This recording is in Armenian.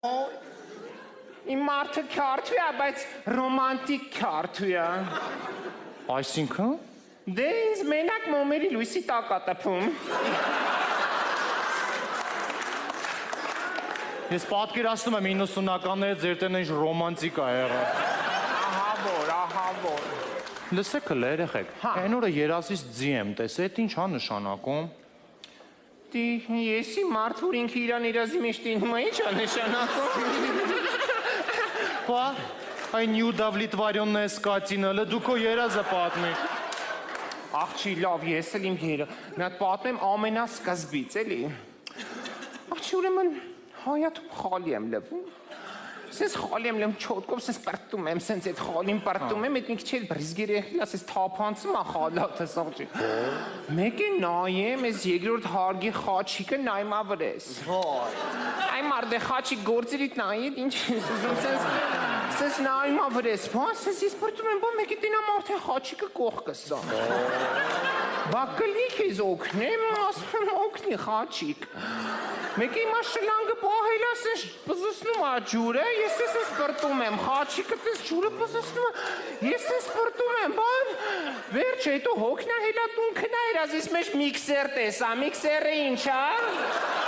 Իմ մարդը քյարթու է, բայց ռոմանտիկ քյարթու է։ Այսինքն։ Դե ինձ մենակ մոմերի լույսի տակ է տպում։ Ես պատկերացնում եմ 90-ականները ձեր տեն ինչ ռոմանտիկ է եղել։ Ահա որ։ Լսեք հլը երեխեք, այն օրը երազից ձի եմ տեսել, այդ ինչ ա նշանակում։ Դի եսի մարդ, որ ինքը իրան երազի մեջ տինում է, ինչ ա նշանակում։ Բա, այն նյուդավլիտվարյոնն է սկացին հլը, դու քո երազը պատմի։ Աղջի լավ, ես էլ իմ նա պատմեմ ամենասկզբից, էլի։ Աղջի ուրեմն հայաթում խալի եմ լվում։ Սենց խալի եմ լեմ չոտկով, սենց պրտում եմ, սենց այդ խալին պրտում եմ, այդ մի քիչ էլ բրիզգեր եղիլ, ասես թափանցում ա խալաթս աղջի։ Մեկ է նայեմ, ես երկրորդ հարգի խաչիկը նայմա վրես։ Այ մարդը խաչիկ գործերիտ նայիդ, ինչ սենց նայմա վրես, սենց ես պրտում եմ, բա մեկ է տենա մարդ է խաչիկը կողքս սա։ Բա կլիք ես օգնեմ, ասում եմ օգնի խաչիկ։ Մեկ է իմա շլանգը պահել ասես պզսնում ա ջուրը, ես ես պրտում եմ, խաչիկը տես ջուրը պզսնում ա, ես ես պրտում եմ, բան, վերջ հետո հոգնա հելատուն կնայր, ասես մեջ միքսեր տեսա, միքսերը ինչ ա։